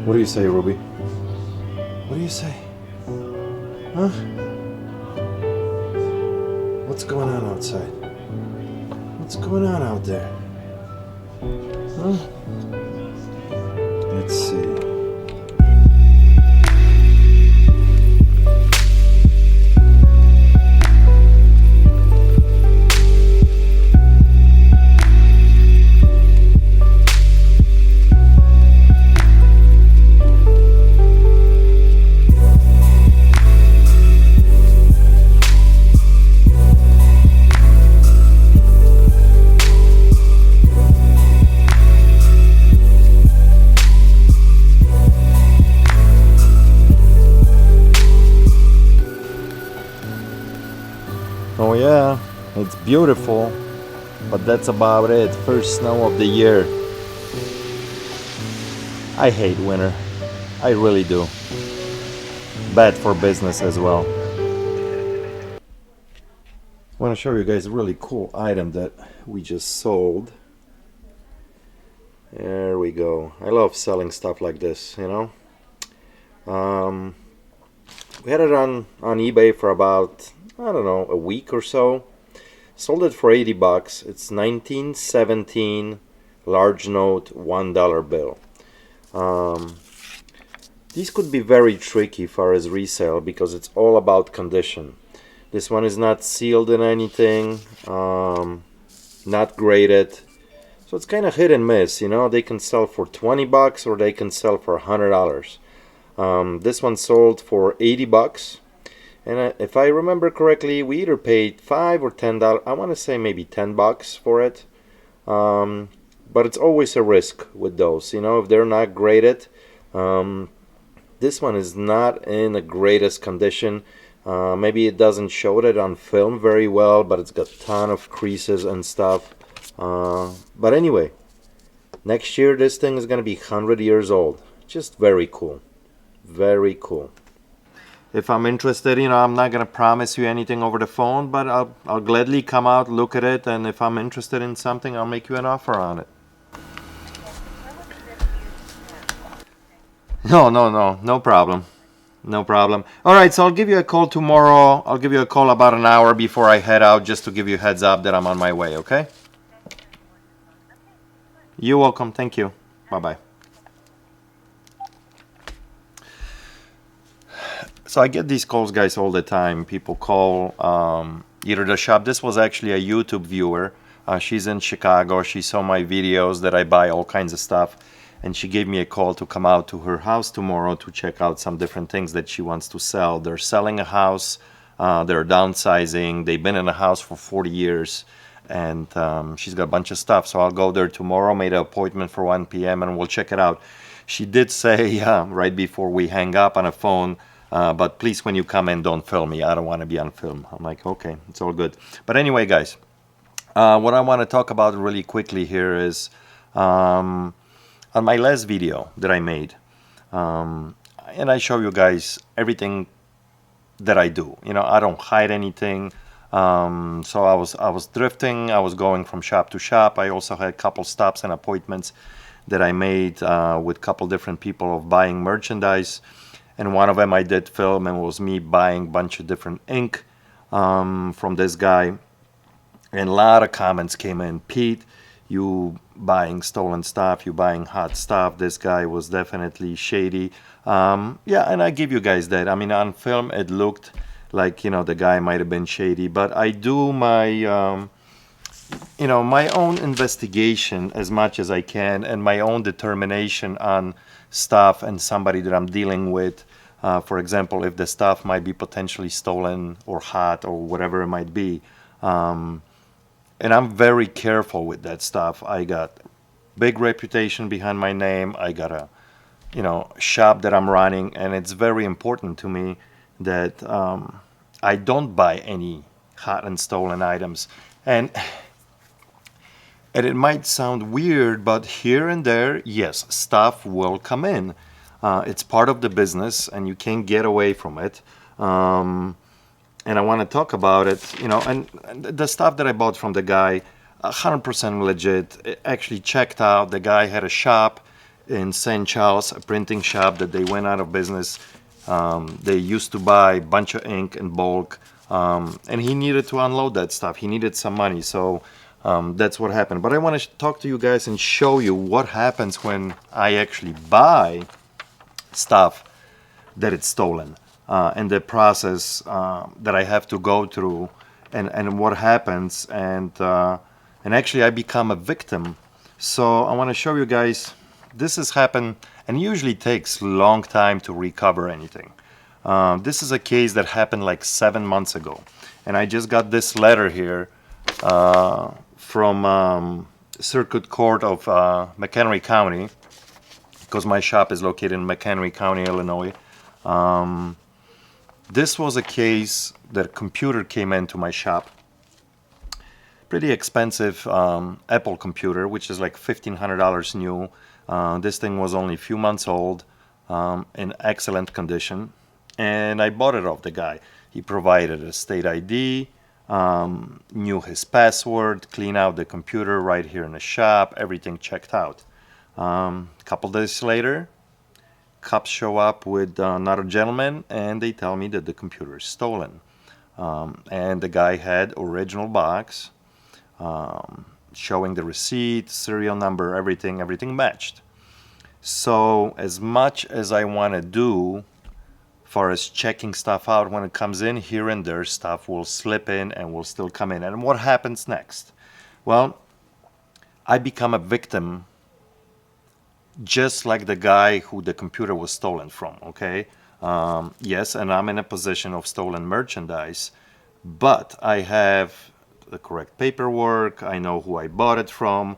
What do you say, Ruby? What do you say? Huh? What's going on outside? What's going on out there? Huh? Let's see. Oh yeah, it's beautiful, but that's about it. First snow of the year. I hate winter. I really do. Bad for business as well. I want to show you guys a really cool item that we just sold. There we go. I love selling stuff like this, you know. We had it on eBay for about, I don't know, a week or so. Sold it for 80 bucks. It's 1917 large note $1 bill. These could be very tricky far as resale because it's all about condition. This one is not sealed in anything, not graded. So it's kind of hit and miss, you know. They can sell for 20 bucks or they can sell for $100. This one sold for 80 bucks. And if I remember correctly, we either paid $5 or $10. I want to say maybe 10 bucks for it. But it's always a risk with those, you know, if they're not graded. This one is not in the greatest condition. Maybe it doesn't show it on film very well, but it's got a ton of creases and stuff. But anyway, next year this thing is going to be 100 years old. Just very cool. Very cool. If I'm interested, you know, I'm not going to promise you anything over the phone, but I'll gladly come out, look at it, and if I'm interested in something, I'll make you an offer on it. No problem. No problem. All right, so I'll give you a call tomorrow. I'll give you a call about an hour before I head out just to give you a heads up that I'm on my way, okay? You're welcome. Thank you. Bye-bye. So I get these calls, guys, all the time. People call either the shop. This was actually a YouTube viewer. She's in Chicago. She saw my videos that I buy all kinds of stuff. And she gave me a call to come out to her house tomorrow to check out some different things that she wants to sell. They're selling a house. They're downsizing. They've been in a house for 40 years. And she's got a bunch of stuff. So I'll go there tomorrow. Made an appointment for 1 p.m. and we'll check it out. She did say right before we hang up on a phone, but please, when you come in, don't film me. I don't want to be on film. I'm like, okay, it's all good. But anyway, guys, what I want to talk about really quickly here is on my last video that I made, and I show you guys everything that I do. You know, I don't hide anything. So I was drifting. I was going from shop to shop. I also had a couple stops and appointments that I made with a couple different people of buying merchandise. And one of them I did film, and it was me buying a bunch of different ink from this guy. And a lot of comments came in. Pete, you buying stolen stuff, you buying hot stuff. This guy was definitely shady. Yeah, and I give you guys that. I mean, on film, it looked like, you know, the guy might have been shady. But I do my, you know, my own investigation as much as I can and my own determination on stuff and somebody that I'm dealing with. For example, if the stuff might be potentially stolen or hot or whatever it might be. And I'm very careful with that stuff. I got big reputation behind my name. I got a, you know, shop that I'm running, and it's very important to me that I don't buy any hot and stolen items. And it might sound weird, but here and there, yes, stuff will come in. It's part of the business, and you can't get away from it. And I want to talk about it, you know, and the stuff that I bought from the guy, 100% legit. It actually checked out. The guy had a shop. in St. Charles, a printing shop that they went out of business. They used to buy a bunch of ink in bulk, and he needed to unload that stuff. He needed some money, so that's what happened. But I want to talk to you guys and show you what happens when I actually buy stuff that it's stolen, and the process that I have to go through, and what happens, and actually I become a victim. So I want to show you guys. This has happened, and usually takes a long time to recover anything. This is a case that happened like 7 months ago, and I just got this letter here from Circuit Court of McHenry County, because my shop is located in McHenry County, Illinois. This was a case that a computer came into my shop. Pretty expensive Apple computer, which is like $1,500 new. This thing was only a few months old, in excellent condition, and I bought it off the guy. He provided a state ID, knew his password, cleaned out the computer right here in the shop, everything checked out. A couple days later, cops show up with another gentleman, and they tell me that the computer is stolen. And the guy had original box, showing the receipt, serial number, everything matched. So as much as I want to do far as checking stuff out, when it comes in here and there, stuff will slip in and will still come in. And what happens next? Well, I become a victim, just like the guy who the computer was stolen from, okay? Yes, and I'm in a possession of stolen merchandise, but I have the correct paperwork. I know who I bought it from.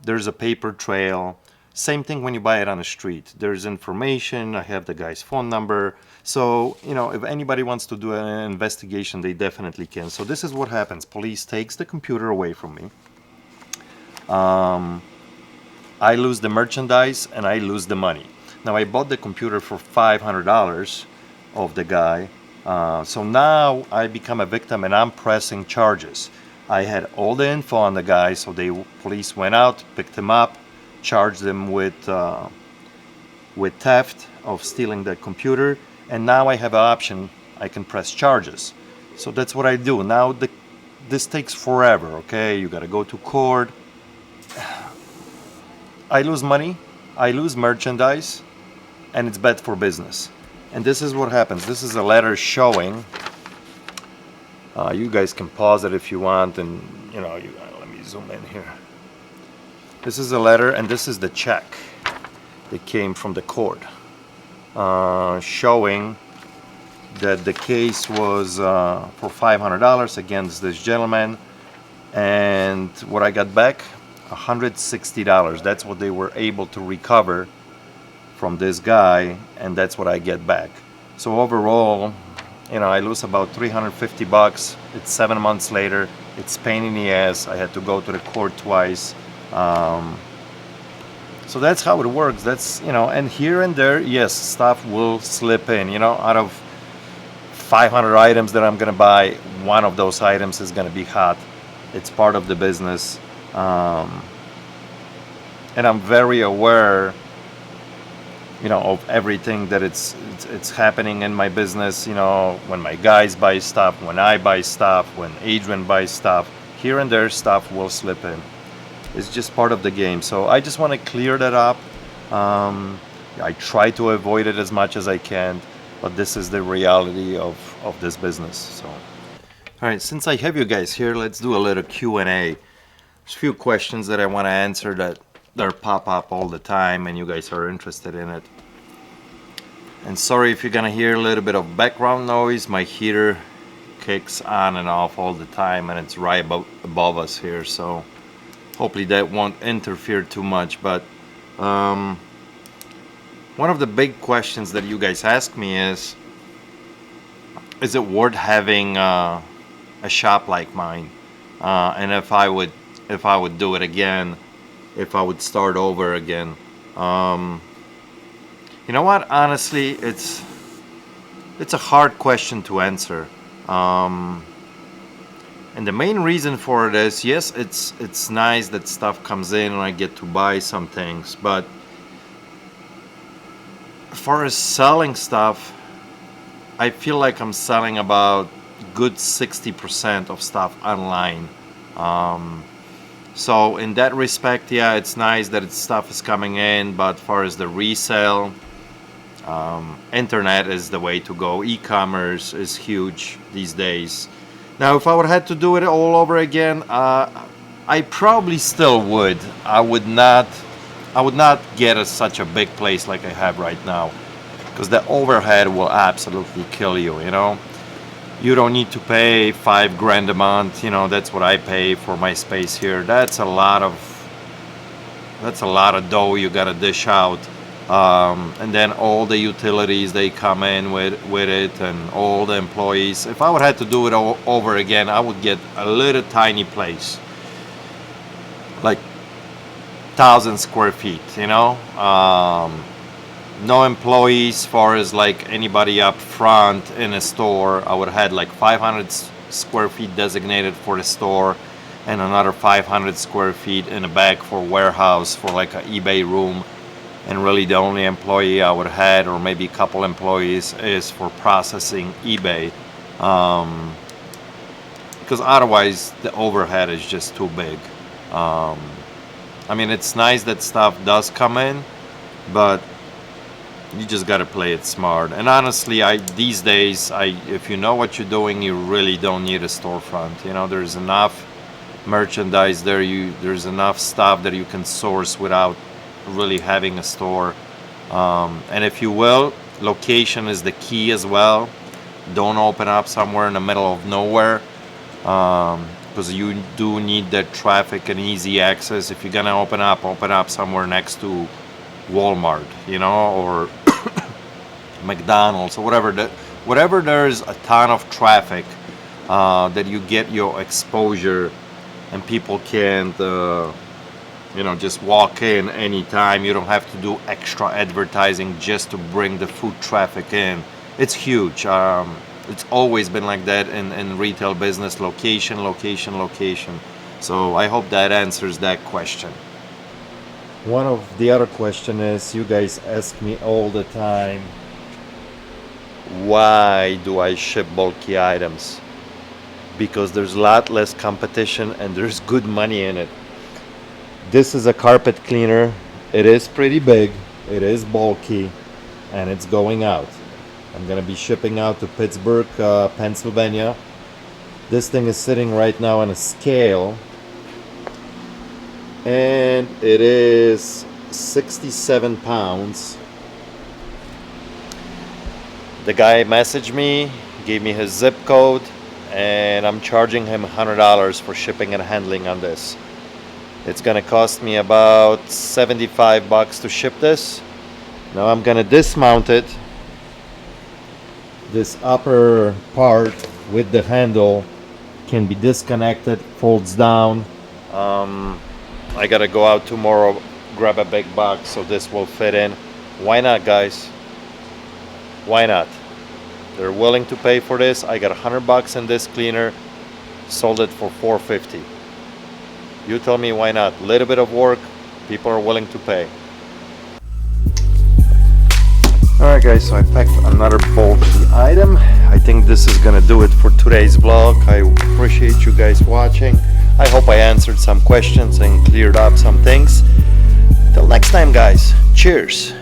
There's a paper trail. Same thing when you buy it on the street. There's information. I have the guy's phone number. So, if anybody wants to do an investigation, they definitely can. So this is what happens. Police takes the computer away from me. I lose the merchandise and I lose the money. Now, I bought the computer for $500 of the guy. So now I become a victim and I'm pressing charges. I had all the info on the guy, so police went out, picked him up, charged him with theft of stealing the computer, and now I have an option. I can press charges. So that's what I do. Now this takes forever, okay? You gotta go to court. I lose money, I lose merchandise, and it's bad for business. And this is what happens. This is a letter showing. You guys can pause it if you want, and let me zoom in here. This is a letter, and this is the check that came from the court, showing that the case was for $500 against this gentleman, and what I got back, $160. That's what they were able to recover from this guy, and that's what I get back. So overall, I lose about $350. It's 7 months later. It's pain in the ass. I had to go to the court twice. So that's how it works. That's, and here and there, yes, stuff will slip in. Out of 500 items that I'm gonna buy, one of those items is gonna be hot. It's part of the business. And I'm very aware, of everything that it's happening in my business. When my guys buy stuff, when I buy stuff, when Adrian buys stuff, here and there stuff will slip in. It's just part of the game. So I just want to clear that up. I try to avoid it as much as I can, but this is the reality of this business. So, all right, since I have you guys here, let's do a little Q&A. There's a few questions that I want to answer that pop up all the time, and you guys are interested in it. And sorry if you're gonna hear a little bit of background noise. My heater kicks on and off all the time, and it's right above us here, so hopefully that won't interfere too much. But one of the big questions that you guys ask me is it worth having a shop like mine, and if I would do it again, if I would start over again. You know what? Honestly, it's a hard question to answer. And the main reason for it is, yes, it's nice that stuff comes in and I get to buy some things, but far as selling stuff, I feel like I'm selling about good 60% of stuff online. So in that respect, yeah, it's nice that stuff is coming in, but far as the resale, internet is the way to go. E-commerce is huge these days. Now, if I would have to do it all over again, I probably still would. I would not get such a big place like I have right now, because the overhead will absolutely kill you. You know, you don't need to pay $5,000 a month. You know, that's what I pay for my space here. That's a lot of dough you gotta dish out. And then all the utilities they come in with it, and all the employees. If I would have to do it over again, I would get a little tiny place, like 1,000 square feet, you know. No employees, far as like anybody up front in a store. I would have had like 500 square feet designated for the store, and another 500 square feet in the back for warehouse, for like an eBay room. And really the only employee I would have had, or maybe a couple employees, is for processing eBay, because otherwise the overhead is just too big. I mean, it's nice that stuff does come in, but you just got to play it smart. And honestly, these days, if you know what you're doing, you really don't need a storefront. You know, there's enough merchandise there. There's enough stuff that you can source without really having a store. And if you will, location is the key as well. Don't open up somewhere in the middle of nowhere, because you do need that traffic and easy access. If you're gonna open up somewhere next to Walmart, you know, or McDonald's, or whatever there's a ton of traffic, that you get your exposure, and people can't just walk in anytime. You don't have to do extra advertising just to bring the foot traffic in. It's huge. It's always been like that in retail business. Location. So I hope that answers that question. One of the other question is, you guys ask me all the time, why do I ship bulky items? Because there's a lot less competition and there's good money in it. This is a carpet cleaner. It is pretty big, it is bulky, and it's going out. I'm gonna be shipping out to Pittsburgh, Pennsylvania. This thing is sitting right now on a scale, and it is 67 pounds. The guy messaged me, gave me his zip code, and I'm charging him $100 for shipping and handling on this. It's gonna cost me about $75 to ship this. Now I'm gonna dismount it. This upper part with the handle can be disconnected, folds down. I gotta go out tomorrow, grab a big box so this will fit in. Why not, guys? Why not? They're willing to pay for this. I got $100 in this cleaner, sold it for $450. You tell me why not? Little bit of work, people are willing to pay. Alright guys, so I packed another bulky item. I think this is gonna do it for today's vlog. I appreciate you guys watching. I hope I answered some questions and cleared up some things. Till next time guys, cheers!